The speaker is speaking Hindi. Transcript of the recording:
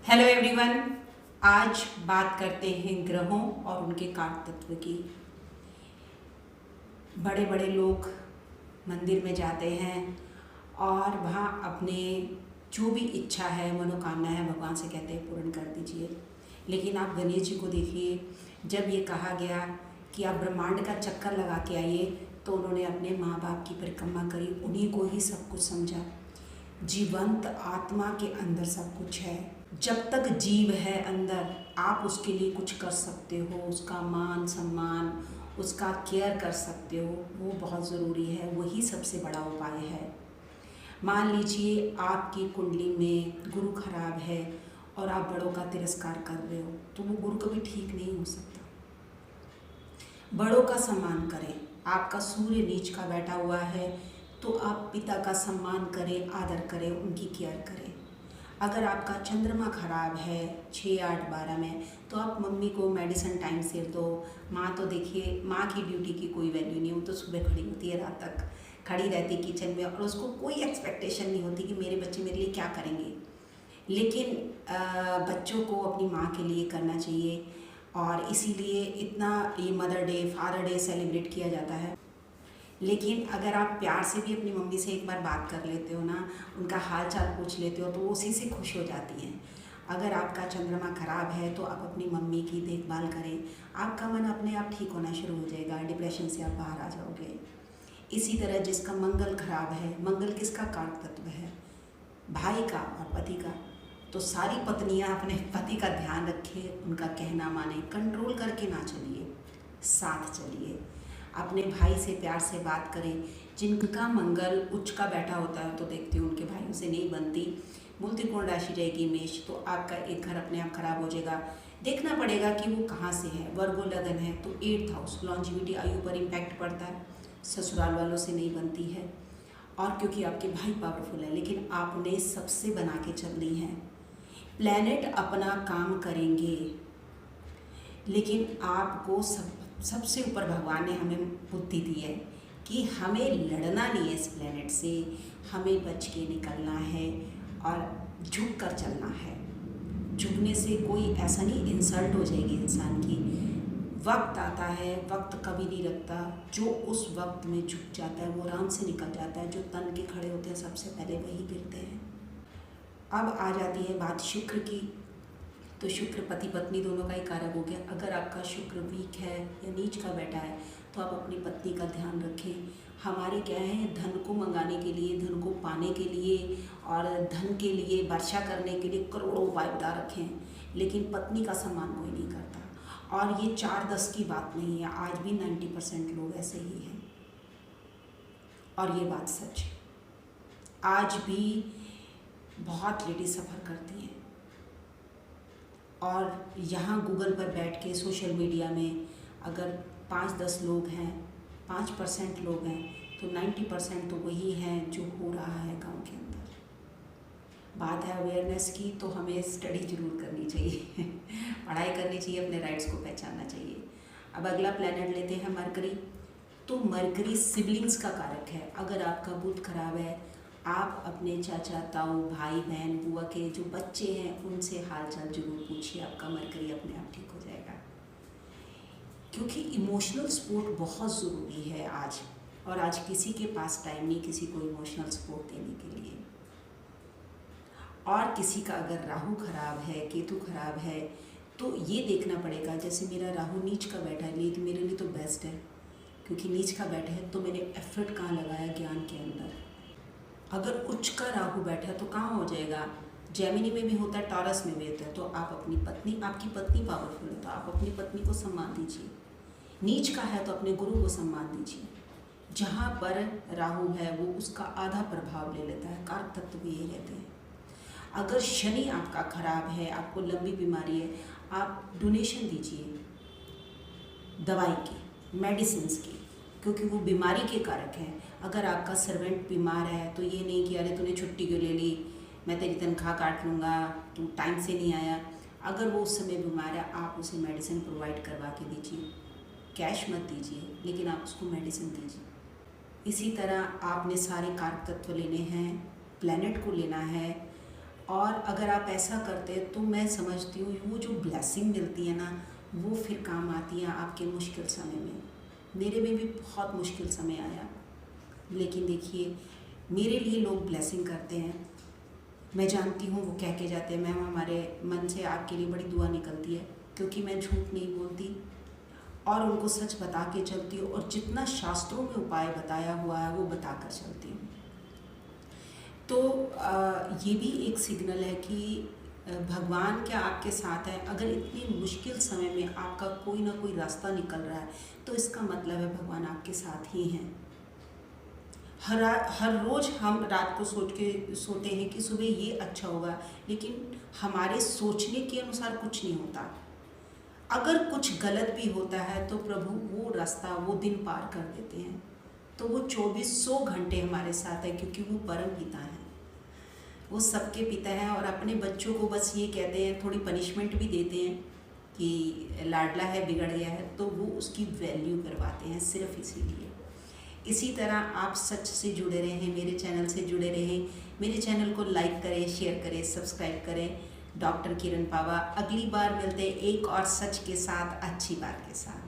Hello everyone. आज बात करते हैं ग्रहों और उनके कारक तत्व की। बड़े बड़े लोग मंदिर में जाते हैं और वहाँ अपने जो भी इच्छा है, मनोकामना है, भगवान से कहते हैं पूर्ण कर दीजिए। लेकिन आप गणेश जी को देखिए, जब ये कहा गया कि आप ब्रह्मांड का चक्कर लगा के आइए तो उन्होंने अपने माँ बाप की परिक्रमा करी, उन्हीं को ही सब कुछ समझा। जीवंत आत्मा के अंदर सब कुछ है। जब तक जीव है अंदर, आप उसके लिए कुछ कर सकते हो, उसका मान सम्मान, उसका केयर कर सकते हो, वो बहुत ज़रूरी है। वही सबसे बड़ा उपाय है। मान लीजिए आपकी कुंडली में गुरु खराब है और आप बड़ों का तिरस्कार कर रहे हो, तो वो गुरु कभी ठीक नहीं हो सकता। बड़ों का सम्मान करें। आपका सूर्य नीच का बैठा हुआ है तो आप पिता का सम्मान करें, आदर करें, उनकी केयर करें। अगर आपका चंद्रमा खराब है 6, 8, 12 में, तो आप मम्मी को मेडिसिन टाइम से दो। माँ तो देखिए, माँ की ड्यूटी की कोई वैल्यू नहीं, वो तो सुबह खड़ी होती है, रात तक खड़ी रहती किचन में, और उसको कोई एक्सपेक्टेशन नहीं होती कि मेरे बच्चे मेरे लिए क्या करेंगे। लेकिन बच्चों को अपनी माँ के लिए करना चाहिए, और इसीलिए इतना ये mother day, father day celebrate किया जाता है। लेकिन अगर आप प्यार से भी अपनी मम्मी से एक बार बात कर लेते हो ना, उनका हाल चाल पूछ लेते हो, तो वो उसी से खुश हो जाती हैं। अगर आपका चंद्रमा खराब है तो आप अपनी मम्मी की देखभाल करें, आपका मन अपने आप ठीक होना शुरू हो जाएगा, डिप्रेशन से आप बाहर आ जाओगे। इसी तरह जिसका मंगल खराब है, मंगल किसका कारक तत्व है? भाई का और पति का। तो सारी पत्नियां अपने पति का ध्यान रखें, उनका कहना माने, कंट्रोल करके ना चलिए, साथ चलिए। अपने भाई से प्यार से बात करें। जिनका मंगल उच्च का बैठा होता है तो देखती हूँ उनके भाइयों से नहीं बनती। मूल त्रिकोण राशि रहेगी मेष, तो आपका एक घर अपने आप खराब हो जाएगा। देखना पड़ेगा कि वो कहाँ से है। वर्गो लगन है तो 8th हाउस, लॉन्जिविटी, आयु पर इम्पैक्ट पड़ता है। ससुराल वालों से नहीं बनती है, और क्योंकि आपके भाई पावरफुल है, लेकिन आपने सबसे बना के चलनी है। प्लैनेट अपना काम करेंगे, लेकिन आपको सबसे ऊपर भगवान ने हमें बुद्धि दी है कि हमें लड़ना नहीं है इस प्लेनेट से, हमें बच के निकलना है और झुक कर चलना है। झुकने से कोई ऐसा नहीं इंसल्ट हो जाएगी इंसान की। वक्त आता है, वक्त कभी नहीं रखता। जो उस वक्त में झुक जाता है वो आराम से निकल जाता है। जो तन के खड़े होते हैं सबसे पहले वही गिरते हैं। अब आ जाती है बात शुक्र की। तो शुक्र पति पत्नी दोनों का ही कारक हो गया। अगर आपका शुक्र वीक है या नीच का बैठा है तो आप अपनी पत्नी का ध्यान रखें। हमारे क्या है, धन को मंगाने के लिए, धन को पाने के लिए और धन के लिए वर्षा करने के लिए करोड़ों उपाय बता रखें, लेकिन पत्नी का सम्मान कोई नहीं करता। और ये 4-10 की बात नहीं है, आज भी 90% लोग ऐसे ही हैं, और ये बात सच है। आज भी बहुत लेडीज सफ़र करती हैं, और यहाँ गूगल पर बैठ के सोशल मीडिया में अगर 5-10 लोग हैं, 5% लोग हैं, तो 90% तो वही हैं जो हो रहा है गांव के अंदर। बात है अवेयरनेस की, तो हमें स्टडी जरूर करनी चाहिए पढ़ाई करनी चाहिए, अपने राइट्स को पहचानना चाहिए। अब अगला प्लैनेट लेते हैं मरकरी। तो मरकरी सिबलिंग्स का कारक है। अगर आपका बुध खराब है, आप अपने चाचा, ताऊ, भाई बहन, बुआ के जो बच्चे हैं उनसे हालचाल जरूर पूछिए, आपका मरकरी अपने आप ठीक हो जाएगा। क्योंकि इमोशनल सपोर्ट बहुत ज़रूरी है आज, और आज किसी के पास टाइम नहीं किसी को इमोशनल सपोर्ट देने के लिए। और किसी का अगर राहु खराब है, केतु खराब है, तो ये देखना पड़ेगा। जैसे मेरा राहु नीच का बैठा है, लिए तो मेरे लिए तो बेस्ट है, क्योंकि नीच का बैठा है तो मैंने एफर्ट कहाँ लगाया, ज्ञान के अंदर। अगर उच्च का राहु बैठा है तो कहाँ हो जाएगा, जेमिनी में भी होता है, टॉरस में भी होता है। तो आप अपनी पत्नी, आपकी पत्नी पावरफुल है तो आप अपनी पत्नी को सम्मान दीजिए। नीच का है तो अपने गुरु को सम्मान दीजिए। जहाँ पर राहु है वो उसका आधा प्रभाव ले लेता है। कारक तत्व भी यही रहते हैं। अगर शनि आपका खराब है, आपको लंबी बीमारी है, आप डोनेशन दीजिए दवाई की, मेडिसिन की, क्योंकि वो बीमारी के कारक हैं। अगर आपका सर्वेंट बीमार है तो ये नहीं कि अरे तूने छुट्टी क्यों ले ली, मैं तेरी तनख्वाह काट लूँगा, तू टाइम से नहीं आया। अगर वो उस समय बीमार है, आप उसे मेडिसिन प्रोवाइड करवा के दीजिए। कैश मत दीजिए, लेकिन आप उसको मेडिसिन दीजिए। इसी तरह आपने सारे कारक तत्व लेने हैं, प्लैनेट को लेना है, और अगर आप ऐसा करते हैं तो मैं समझती हूँ वो जो ब्लेसिंग मिलती है ना, वो फिर काम आती है आपके मुश्किल समय में। मेरे में भी बहुत मुश्किल समय आया, लेकिन देखिए मेरे लिए लोग ब्लेसिंग करते हैं। मैं जानती हूँ वो कह के जाते हैं, मैम हमारे मन से आपके लिए बड़ी दुआ निकलती है, क्योंकि मैं झूठ नहीं बोलती और उनको सच बता के चलती हूँ, और जितना शास्त्रों में उपाय बताया हुआ है वो बता कर चलती हूँ। तो ये भी एक सिग्नल है कि भगवान क्या आपके साथ है। अगर इतनी मुश्किल समय में आपका कोई ना कोई रास्ता निकल रहा है तो इसका मतलब है भगवान आपके साथ ही हैं। हर रोज़ हम रात को सोच के सोते हैं कि सुबह ये अच्छा होगा, लेकिन हमारे सोचने के अनुसार कुछ नहीं होता। अगर कुछ गलत भी होता है तो प्रभु वो रास्ता, वो दिन पार कर देते हैं। तो वो 2400 घंटे हमारे साथ है, क्योंकि वो परम पिता हैं, वो सबके पिता हैं। और अपने बच्चों को बस ये कहते हैं, थोड़ी पनिशमेंट भी देते हैं कि लाडला है, बिगड़ गया है, तो वो उसकी वैल्यू करवाते हैं सिर्फ इसीलिए। इसी तरह आप सच से जुड़े रहें, मेरे चैनल से जुड़े रहें। मेरे चैनल को लाइक करें, शेयर करें, सब्सक्राइब करें। डॉक्टर किरण पावा, अगली बार मिलते हैं एक और सच के साथ, अच्छी बात के साथ।